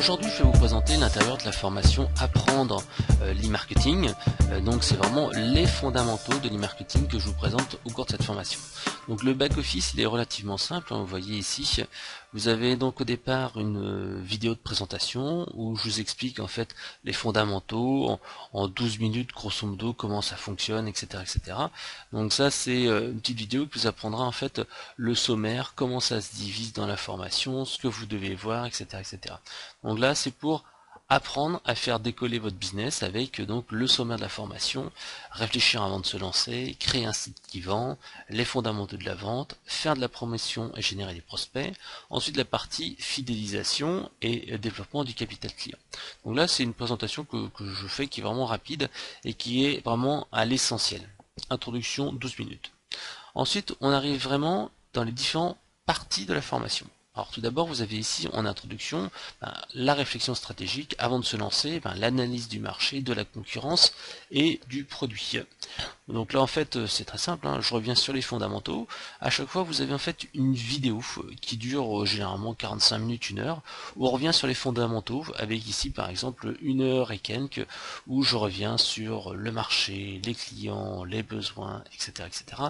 Aujourd'hui, je vais vous présenter l'intérieur de la formation Apprendre l'e-marketing. Donc, c'est vraiment les fondamentaux de l'e-marketing que je vous présente au cours de cette formation. Donc, le back-office, il est relativement simple. Vous voyez ici, vous avez donc au départ une vidéo de présentation où je vous explique en fait les fondamentaux en 12 minutes, grosso modo, comment ça fonctionne, etc., etc. Donc, ça, c'est une petite vidéo qui vous apprendra en fait le sommaire, comment ça se divise dans la formation, ce que vous devez voir, etc., etc. Donc là, c'est pour apprendre à faire décoller votre business avec donc le sommaire de la formation, réfléchir avant de se lancer, créer un site qui vend, les fondamentaux de la vente, faire de la promotion et générer des prospects, ensuite la partie fidélisation et développement du capital client. Donc là, c'est une présentation que je fais qui est vraiment rapide et qui est vraiment à l'essentiel. Introduction 12 minutes. Ensuite, on arrive vraiment dans les différentes parties de la formation. Alors tout d'abord, vous avez ici en introduction la réflexion stratégique avant de se lancer, l'analyse du marché, de la concurrence et du produit. Donc là en fait c'est très simple, je reviens sur les fondamentaux. À chaque fois vous avez en fait une vidéo qui dure généralement 45 minutes, 1 heure, où on revient sur les fondamentaux, avec ici par exemple 1 heure et quelques, où je reviens sur le marché, les clients, les besoins, etc. etc.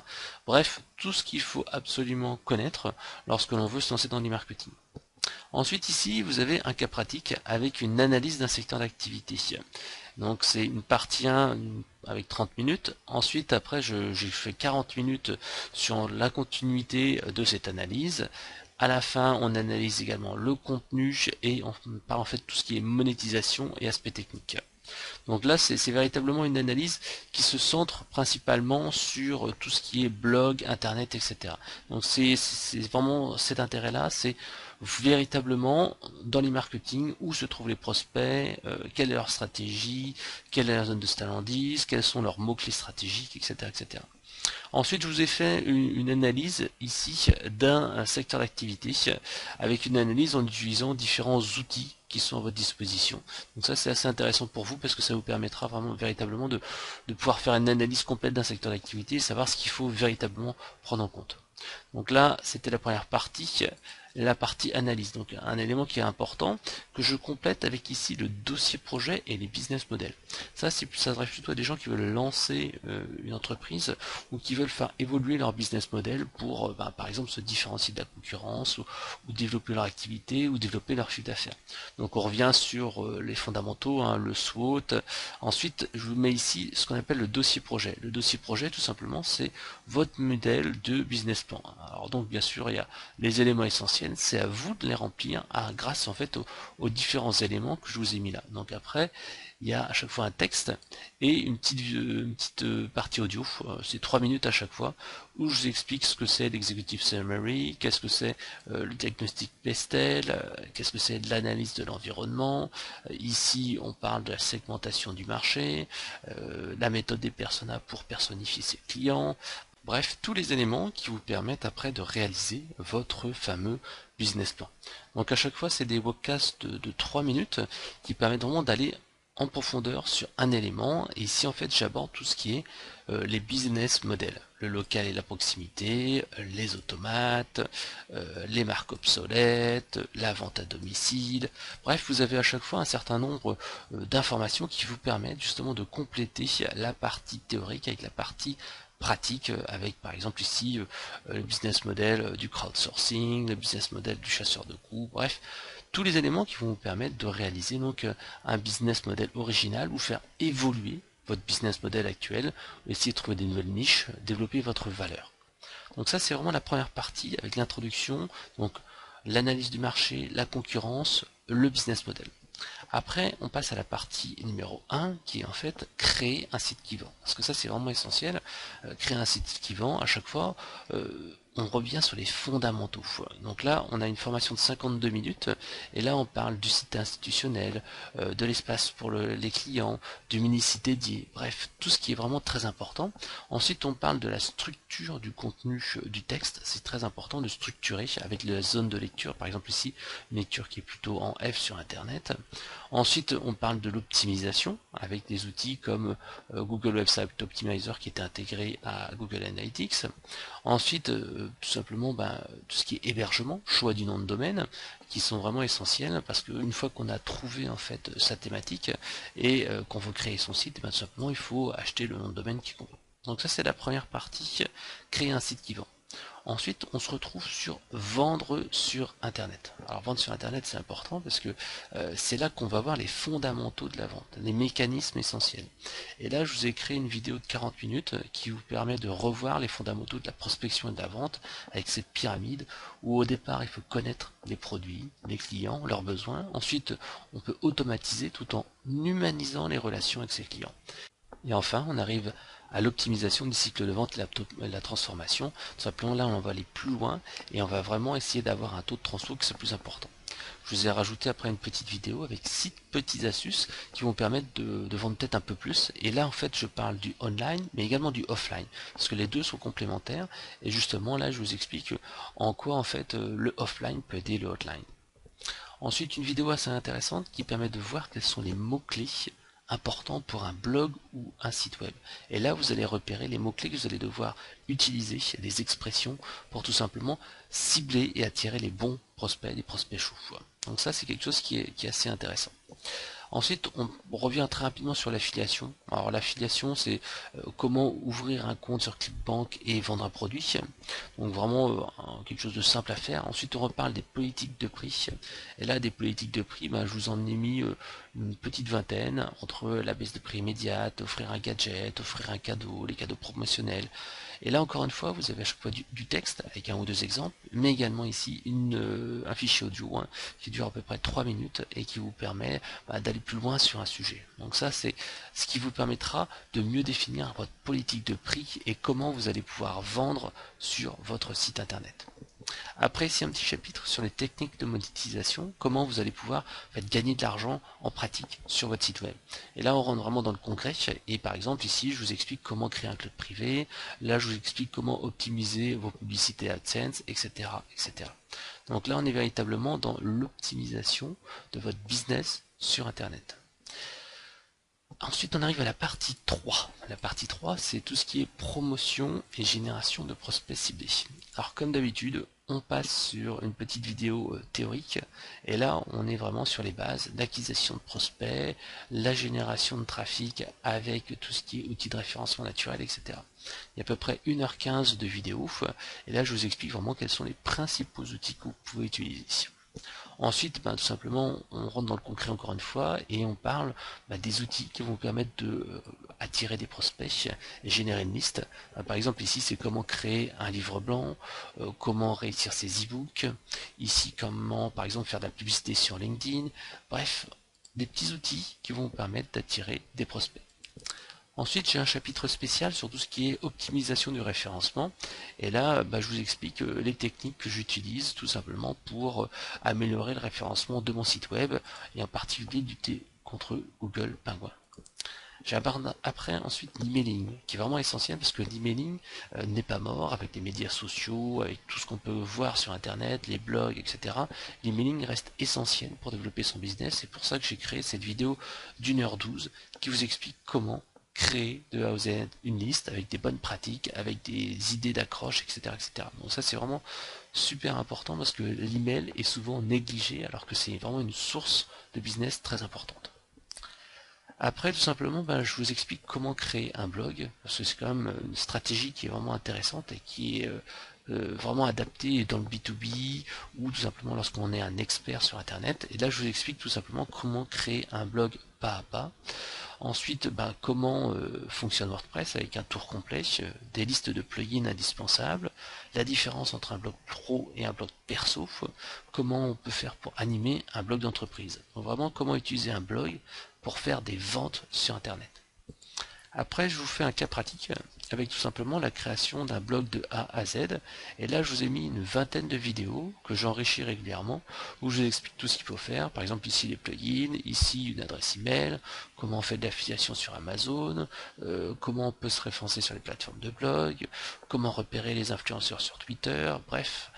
Bref, tout ce qu'il faut absolument connaître lorsque l'on veut se lancer dans l'e-marketing. Ensuite ici vous avez un cas pratique avec une analyse d'un secteur d'activité. Donc c'est une partie 1 avec 30 minutes. Ensuite après j'ai fait 40 minutes sur la continuité de cette analyse. À la fin on analyse également le contenu et on parle en fait tout ce qui est monétisation et aspect technique. Donc là, c'est véritablement une analyse qui se centre principalement sur tout ce qui est blog, internet, etc. Donc c'est vraiment cet intérêt-là, c'est véritablement dans les marketing où se trouvent les prospects, quelle est leur stratégie, quelle est la zone de chalandise, quels sont leurs mots-clés stratégiques, etc., etc. Ensuite, je vous ai fait une analyse ici d'un secteur d'activité avec une analyse en utilisant différents outils qui sont à votre disposition. Donc ça, c'est assez intéressant pour vous parce que ça vous permettra vraiment véritablement de pouvoir faire une analyse complète d'un secteur d'activité et savoir ce qu'il faut véritablement prendre en compte. Donc là, c'était la première partie, la partie analyse. Donc un élément qui est important, que je complète avec ici le dossier projet et les business models. Ça s'adresse plutôt à des gens qui veulent lancer une entreprise ou qui veulent faire évoluer leur business model pour, par exemple, se différencier de la concurrence ou développer leur activité ou développer leur chiffre d'affaires. Donc on revient sur les fondamentaux, le SWOT. Ensuite, je vous mets ici ce qu'on appelle le dossier projet. Le dossier projet, tout simplement, c'est votre modèle de business plan. Alors donc bien sûr il y a les éléments essentiels, c'est à vous de les remplir grâce en fait aux différents éléments que je vous ai mis là. Donc après il y a à chaque fois un texte et une petite partie audio, c'est 3 minutes à chaque fois, où je vous explique ce que c'est l'executive summary, qu'est-ce que c'est le diagnostic pestel, qu'est-ce que c'est de l'analyse de l'environnement. Ici on parle de la segmentation du marché, la méthode des personas pour personnifier ses clients. Bref, tous les éléments qui vous permettent après de réaliser votre fameux business plan. Donc à chaque fois, c'est des webcasts de 3 minutes qui permettent vraiment d'aller en profondeur sur un élément. Et ici, en fait, j'aborde tout ce qui est les business models. Le local et la proximité, les automates, les marques obsolètes, la vente à domicile. Bref, vous avez à chaque fois un certain nombre d'informations qui vous permettent justement de compléter la partie théorique avec la partie pratique, avec par exemple ici le business model du crowdsourcing, le business model du chasseur de coûts, bref, tous les éléments qui vont vous permettre de réaliser donc un business model original ou faire évoluer votre business model actuel, essayer de trouver des nouvelles niches, développer votre valeur. Donc ça c'est vraiment la première partie avec l'introduction, donc l'analyse du marché, la concurrence, le business model. Après, on passe à la partie numéro 1 qui est en fait créer un site qui vend. Parce que ça, c'est vraiment essentiel. Créer un site qui vend, à chaque fois, on revient sur les fondamentaux. Donc là, on a une formation de 52 minutes et là, on parle du site institutionnel, de l'espace pour les clients, du mini-site dédié, bref, tout ce qui est vraiment très important. Ensuite, on parle de la structure du contenu du texte. C'est très important de structurer avec la zone de lecture. Par exemple ici, une lecture qui est plutôt en F sur Internet. Ensuite, on parle de l'optimisation avec des outils comme Google Website Optimizer qui est intégré à Google Analytics. Ensuite, tout simplement tout ce qui est hébergement, choix du nom de domaine, qui sont vraiment essentiels parce qu'une fois qu'on a trouvé en fait sa thématique et qu'on veut créer son site, tout simplement il faut acheter le nom de domaine qui convient. Donc ça c'est la première partie, créer un site qui vend. Ensuite, on se retrouve sur vendre sur Internet. Alors vendre sur Internet, c'est important parce que c'est là qu'on va voir les fondamentaux de la vente, les mécanismes essentiels. Et là, je vous ai créé une vidéo de 40 minutes qui vous permet de revoir les fondamentaux de la prospection et de la vente avec cette pyramide où au départ, il faut connaître les produits, les clients, leurs besoins. Ensuite, on peut automatiser tout en humanisant les relations avec ses clients. Et enfin, on arrive à l'optimisation du cycle de vente et la transformation. Tout simplement, là, on va aller plus loin et on va vraiment essayer d'avoir un taux de transfo qui soit plus important. Je vous ai rajouté après une petite vidéo avec 6 petites astuces qui vont permettre de vendre peut-être un peu plus. Et là, en fait, je parle du online, mais également du offline, parce que les deux sont complémentaires. Et justement, là, je vous explique en quoi, en fait, le offline peut aider le hotline. Ensuite, une vidéo assez intéressante qui permet de voir quels sont les mots-clés important pour un blog ou un site web. Et là, vous allez repérer les mots-clés que vous allez devoir utiliser, les expressions, pour tout simplement cibler et attirer les bons prospects, les prospects choux. Donc ça, c'est quelque chose qui est assez intéressant. Ensuite, on revient très rapidement sur l'affiliation. Alors l'affiliation, c'est comment ouvrir un compte sur Clickbank et vendre un produit. Donc vraiment quelque chose de simple à faire. Ensuite, on reparle des politiques de prix. Et là, des politiques de prix, je vous en ai mis une petite vingtaine, entre la baisse de prix immédiate, offrir un gadget, offrir un cadeau, les cadeaux promotionnels. Et là, encore une fois, vous avez à chaque fois du texte avec un ou deux exemples, mais également ici un fichier audio qui dure à peu près 3 minutes et qui vous permet d'aller plus loin sur un sujet. Donc ça, c'est ce qui vous permettra de mieux définir votre politique de prix et comment vous allez pouvoir vendre sur votre site internet. Après, ici un petit chapitre sur les techniques de monétisation, comment vous allez pouvoir gagner de l'argent en pratique sur votre site web. Et là, on rentre vraiment dans le concret. Et par exemple, ici, je vous explique comment créer un club privé. Là, je vous explique comment optimiser vos publicités AdSense, etc., etc. Donc là, on est véritablement dans l'optimisation de votre business sur Internet. Ensuite, on arrive à la partie 3. La partie 3, c'est tout ce qui est promotion et génération de prospects ciblés. Alors, comme d'habitude, on passe sur une petite vidéo théorique. Et là, on est vraiment sur les bases d'acquisition de prospects, la génération de trafic avec tout ce qui est outils de référencement naturel, etc. Il y a à peu près 1h15 de vidéo. Et là, je vous explique vraiment quels sont les principaux outils que vous pouvez utiliser. Ensuite, tout simplement, on rentre dans le concret encore une fois et on parle des outils qui vont vous permettre de attirer des prospects et générer une liste. Par exemple, ici, c'est comment créer un livre blanc, comment réussir ses e-books. Ici, comment, par exemple, faire de la publicité sur LinkedIn. Bref, des petits outils qui vont vous permettre d'attirer des prospects. Ensuite, j'ai un chapitre spécial sur tout ce qui est optimisation du référencement. Et là, je vous explique les techniques que j'utilise tout simplement pour améliorer le référencement de mon site web et en particulier lutter contre Google Penguin. J'aborde après ensuite l'emailing, qui est vraiment essentiel parce que l'emailing n'est pas mort avec les médias sociaux, avec tout ce qu'on peut voir sur Internet, les blogs, etc. L'emailing reste essentiel pour développer son business. C'est pour ça que j'ai créé cette vidéo d'1h12 qui vous explique comment créer de A à Z une liste avec des bonnes pratiques, avec des idées d'accroche, etc., etc. Donc ça c'est vraiment super important parce que l'email est souvent négligé alors que c'est vraiment une source de business très importante. Après tout simplement je vous explique comment créer un blog parce que c'est quand même une stratégie qui est vraiment intéressante et qui est vraiment adaptée dans le B2B ou tout simplement lorsqu'on est un expert sur internet. Et là je vous explique tout simplement comment créer un blog pas à pas. Ensuite, comment fonctionne WordPress avec un tour complet, des listes de plugins indispensables, la différence entre un blog pro et un blog perso, comment on peut faire pour animer un blog d'entreprise. Donc vraiment, comment utiliser un blog pour faire des ventes sur Internet. Après, je vous fais un cas pratique avec tout simplement la création d'un blog de A à Z. Et là, je vous ai mis une vingtaine de vidéos que j'enrichis régulièrement où je vous explique tout ce qu'il faut faire. Par exemple, ici les plugins, ici une adresse email, comment on fait de l'affiliation sur Amazon, comment on peut se référencer sur les plateformes de blog, comment repérer les influenceurs sur Twitter, bref,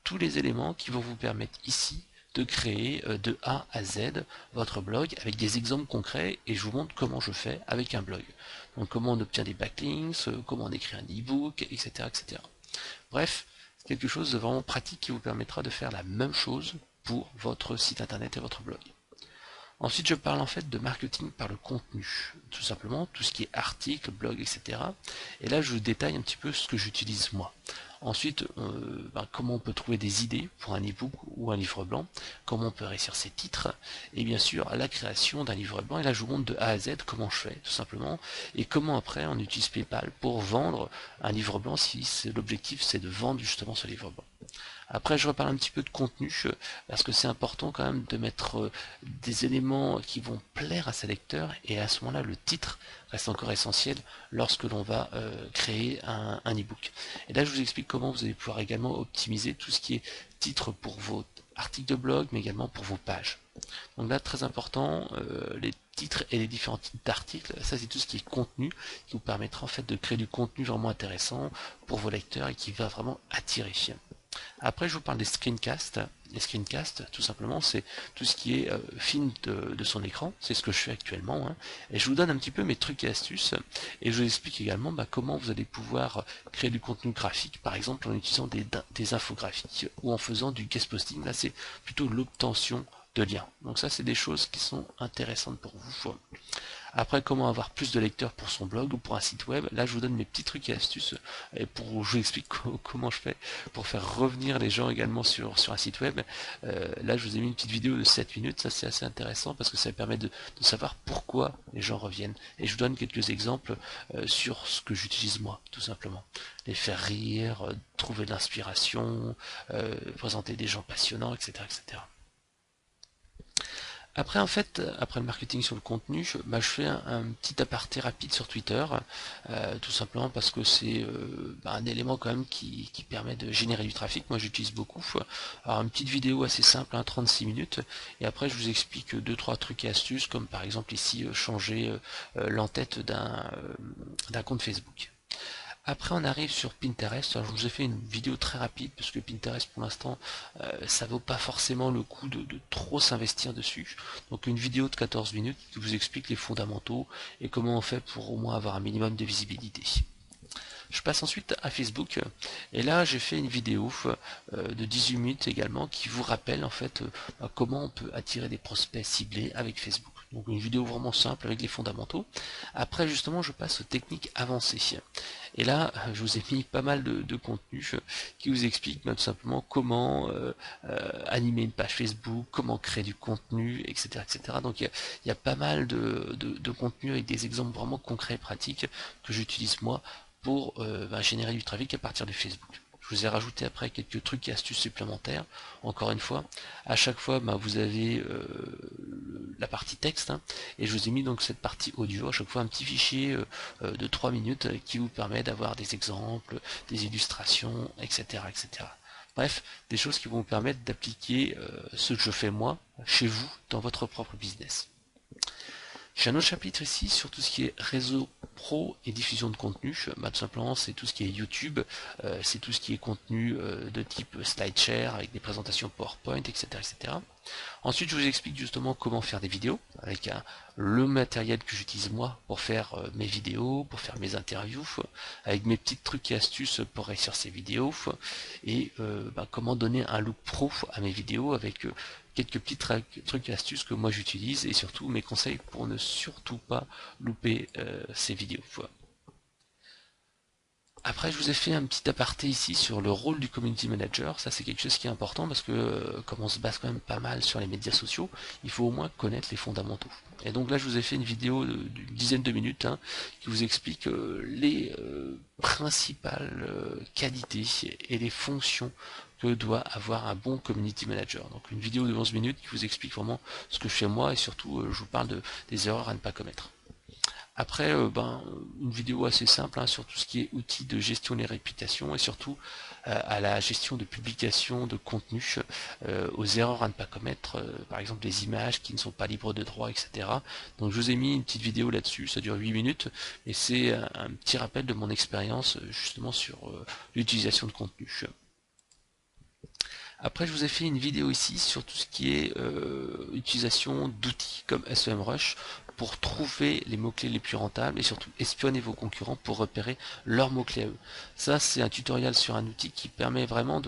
tous les éléments qui vont vous permettre ici de créer de A à Z votre blog avec des exemples concrets et je vous montre comment je fais avec un blog. Donc comment on obtient des backlinks, comment on écrit un e-book, etc., etc. Bref, quelque chose de vraiment pratique qui vous permettra de faire la même chose pour votre site internet et votre blog. Ensuite, je parle en fait de marketing par le contenu, tout simplement, tout ce qui est article, blog, etc. Et là, je détaille un petit peu ce que j'utilise moi. Ensuite, comment on peut trouver des idées pour un e-book ou un livre blanc, comment on peut réussir ses titres, et bien sûr la création d'un livre blanc. Et là, je vous montre de A à Z comment je fais, tout simplement, et comment après on utilise PayPal pour vendre un livre blanc si l'objectif c'est de vendre justement ce livre blanc. Après, je reparle un petit peu de contenu, parce que c'est important quand même de mettre des éléments qui vont plaire à ses lecteurs, et à ce moment-là, le titre reste encore essentiel lorsque l'on va créer un e-book. Et là, je vous explique comment vous allez pouvoir également optimiser tout ce qui est titre pour vos articles de blog, mais également pour vos pages. Donc là, très important, les titres et les différents types d'articles, ça c'est tout ce qui est contenu, qui vous permettra en fait de créer du contenu vraiment intéressant pour vos lecteurs et qui va vraiment attirer. Après, je vous parle des screencasts. Les screencasts, tout simplement, c'est tout ce qui est film de son écran. C'est ce que je fais actuellement. Hein. Et je vous donne un petit peu mes trucs et astuces. Et je vous explique également comment vous allez pouvoir créer du contenu graphique, par exemple en utilisant des infographiques ou en faisant du guest posting. Là, c'est plutôt l'obtention de liens. Donc ça, c'est des choses qui sont intéressantes pour vous. Après, comment avoir plus de lecteurs pour son blog ou pour un site web. Là, je vous donne mes petits trucs et astuces et je vous explique comment je fais pour faire revenir les gens également sur un site web. Là, je vous ai mis une petite vidéo de 7 minutes. Ça, c'est assez intéressant parce que ça permet de savoir pourquoi les gens reviennent. Et je vous donne quelques exemples sur ce que j'utilise moi, tout simplement. Les faire rire, trouver de l'inspiration, présenter des gens passionnants, etc., etc. Après, en fait, après le marketing sur le contenu, je fais un petit aparté rapide sur Twitter, tout simplement parce que c'est un élément quand même qui permet de générer du trafic. Moi, j'utilise beaucoup. Alors, une petite vidéo assez simple, 36 minutes, et après, je vous explique 2-3 trucs et astuces, comme par exemple ici, changer l'entête d'un compte Facebook. Après, on arrive sur Pinterest. Alors, je vous ai fait une vidéo très rapide parce que Pinterest, pour l'instant, ça vaut pas forcément le coup de trop s'investir dessus. Donc, une vidéo de 14 minutes qui vous explique les fondamentaux et comment on fait pour au moins avoir un minimum de visibilité. Je passe ensuite à Facebook et là j'ai fait une vidéo de 18 minutes également qui vous rappelle en fait comment on peut attirer des prospects ciblés avec Facebook. Donc une vidéo vraiment simple avec les fondamentaux. Après justement je passe aux techniques avancées. Et là je vous ai mis pas mal de contenu qui vous explique tout simplement comment animer une page Facebook, comment créer du contenu, etc. etc. Donc il y a pas mal de contenu avec des exemples vraiment concrets et pratiques que j'utilise moi pour générer du trafic à partir de Facebook. Je vous ai rajouté après quelques trucs et astuces supplémentaires. Encore une fois, à chaque fois, vous avez la partie texte, hein, et je vous ai mis donc cette partie audio, à chaque fois un petit fichier de 3 minutes qui vous permet d'avoir des exemples, des illustrations, etc. etc. Bref, des choses qui vont vous permettre d'appliquer ce que je fais moi, chez vous, dans votre propre business. J'ai un autre chapitre ici sur tout ce qui est réseau pro et diffusion de contenu. Tout simplement, c'est tout ce qui est YouTube, c'est tout ce qui est contenu de type SlideShare avec des présentations PowerPoint, etc., etc. Ensuite, je vous explique justement comment faire des vidéos avec le matériel que j'utilise moi pour faire mes vidéos, pour faire mes interviews, avec mes petits trucs et astuces pour réussir ces vidéos et comment donner un look pro à mes vidéos avec quelques petits trucs et astuces que moi j'utilise et surtout mes conseils pour ne surtout pas louper ces vidéos. Après, je vous ai fait un petit aparté ici sur le rôle du community manager. Ça, c'est quelque chose qui est important parce que, comme on se base quand même pas mal sur les médias sociaux, il faut au moins connaître les fondamentaux. Et donc là, je vous ai fait une vidéo d'une dizaine de minutes qui vous explique les principales qualités et les fonctions que doit avoir un bon community manager. Donc une vidéo de 11 minutes qui vous explique vraiment ce que je fais moi et surtout, je vous parle des erreurs à ne pas commettre. Après, une vidéo assez simple sur tout ce qui est outils de gestion des réputations et surtout à la gestion de publication de contenu, aux erreurs à ne pas commettre, par exemple des images qui ne sont pas libres de droit, etc. Donc je vous ai mis une petite vidéo là-dessus, ça dure 8 minutes, et c'est un petit rappel de mon expérience justement sur l'utilisation de contenu. Après, je vous ai fait une vidéo ici sur tout ce qui est utilisation d'outils comme SEMrush pour trouver les mots-clés les plus rentables et surtout espionner vos concurrents pour repérer leurs mots-clés à eux. Ça, c'est un tutoriel sur un outil qui permet vraiment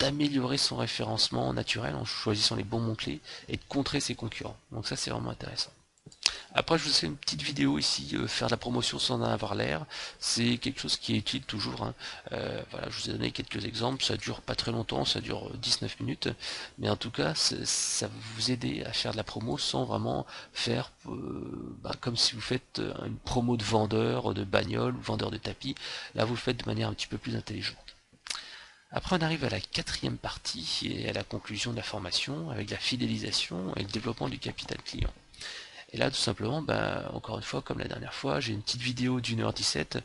d'améliorer son référencement naturel en choisissant les bons mots-clés et de contrer ses concurrents. Donc ça, c'est vraiment intéressant. Après, je vous ai fait une petite vidéo ici, faire de la promotion sans en avoir l'air. C'est quelque chose qui est utile toujours, hein. Voilà, je vous ai donné quelques exemples. Ça dure pas très longtemps, ça dure 19 minutes. Mais en tout cas, ça va vous aider à faire de la promo sans vraiment faire comme si vous faites une promo de vendeur de bagnole ou vendeur de tapis. Là, vous le faites de manière un petit peu plus intelligente. Après, on arrive à la quatrième partie et à la conclusion de la formation avec la fidélisation et le développement du capital client. Et là, tout simplement, encore une fois, comme la dernière fois, j'ai une petite vidéo d'1h17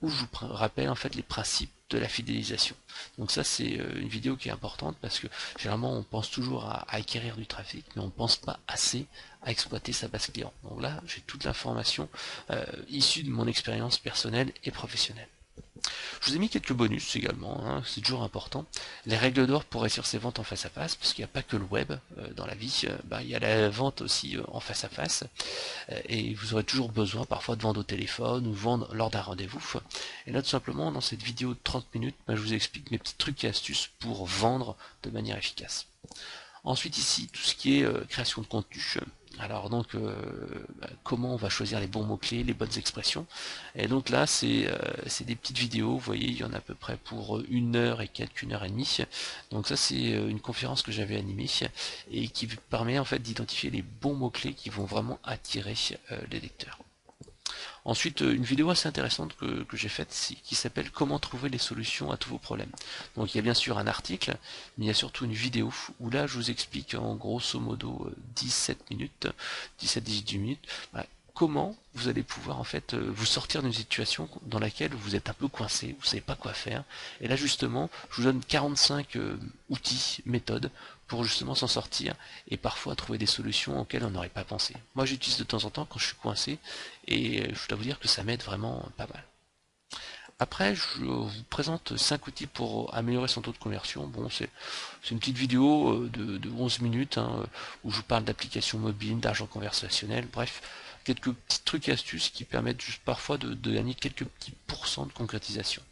où je vous rappelle en fait les principes de la fidélisation. Donc ça, c'est une vidéo qui est importante parce que généralement, on pense toujours à acquérir du trafic, mais on ne pense pas assez à exploiter sa base client. Donc là, j'ai toute l'information issue de mon expérience personnelle et professionnelle. Je vous ai mis quelques bonus également, hein, c'est toujours important. Les règles d'or pour réussir ses ventes en face à face, parce qu'il n'y a pas que le web dans la vie, il y a la vente aussi en face à face, et vous aurez toujours besoin parfois de vendre au téléphone ou vendre lors d'un rendez-vous. Et là tout simplement dans cette vidéo de 30 minutes, je vous explique mes petits trucs et astuces pour vendre de manière efficace. Ensuite ici, tout ce qui est création de contenu. Alors donc, comment on va choisir les bons mots-clés, les bonnes expressions. Et donc là, c'est des petites vidéos, vous voyez, il y en a à peu près pour 1 heure et quelques 1 heure et demie. Donc ça, c'est une conférence que j'avais animée et qui permet en fait d'identifier les bons mots-clés qui vont vraiment attirer les lecteurs. Ensuite, une vidéo assez intéressante que j'ai faite qui s'appelle Comment trouver les solutions à tous vos problèmes. Donc il y a bien sûr un article, mais il y a surtout une vidéo où là je vous explique en grosso modo 17 minutes, 17-18 minutes, comment vous allez pouvoir en fait vous sortir d'une situation dans laquelle vous êtes un peu coincé, vous ne savez pas quoi faire. Et là justement, je vous donne 45 outils, méthodes pour justement s'en sortir et parfois trouver des solutions auxquelles on n'aurait pas pensé. Moi j'utilise de temps en temps quand je suis coincé et je dois vous dire que ça m'aide vraiment pas mal. Après, je vous présente 5 outils pour améliorer son taux de conversion. Bon, c'est une petite vidéo de 11 minutes où je vous parle d'applications mobiles, d'argent conversationnel, bref, quelques petits trucs et astuces qui permettent juste parfois de gagner quelques petits pourcents de concrétisation.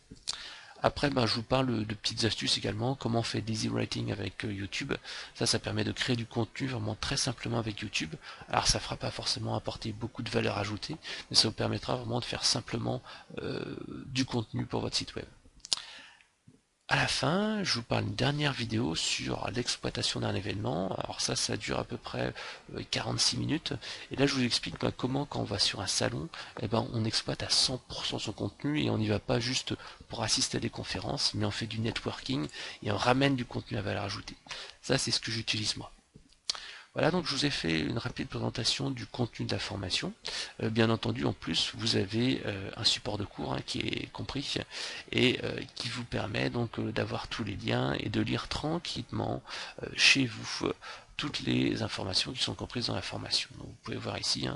Après, je vous parle de petites astuces également, comment on fait l'easy writing avec YouTube. Ça permet de créer du contenu vraiment très simplement avec YouTube. Alors ça ne fera pas forcément apporter beaucoup de valeur ajoutée, mais ça vous permettra vraiment de faire simplement du contenu pour votre site web. À la fin, je vous parle d'une dernière vidéo sur l'exploitation d'un événement. Alors ça dure à peu près 46 minutes. Et là, je vous explique comment, quand on va sur un salon, on exploite à 100% son contenu et on n'y va pas juste pour assister à des conférences, mais on fait du networking et on ramène du contenu à valeur ajoutée. Ça, c'est ce que j'utilise moi. Voilà, donc je vous ai fait une rapide présentation du contenu de la formation. Bien entendu, en plus, vous avez un support de cours qui est compris et qui vous permet donc d'avoir tous les liens et de lire tranquillement chez vous toutes les informations qui sont comprises dans la formation. Donc, vous pouvez voir ici,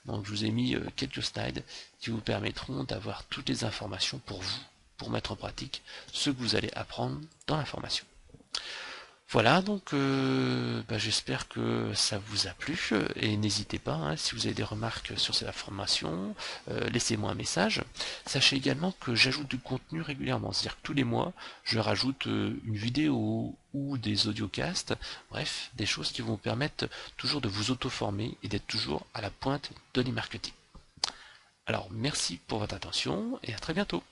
donc je vous ai mis quelques slides qui vous permettront d'avoir toutes les informations pour vous, pour mettre en pratique ce que vous allez apprendre dans la formation. Voilà, donc j'espère que ça vous a plu et n'hésitez pas, si vous avez des remarques sur cette formation, laissez-moi un message. Sachez également que j'ajoute du contenu régulièrement, c'est-à-dire que tous les mois, je rajoute une vidéo ou des audiocasts, bref, des choses qui vont vous permettre toujours de vous auto-former et d'être toujours à la pointe de l'e-marketing. Alors, merci pour votre attention et à très bientôt.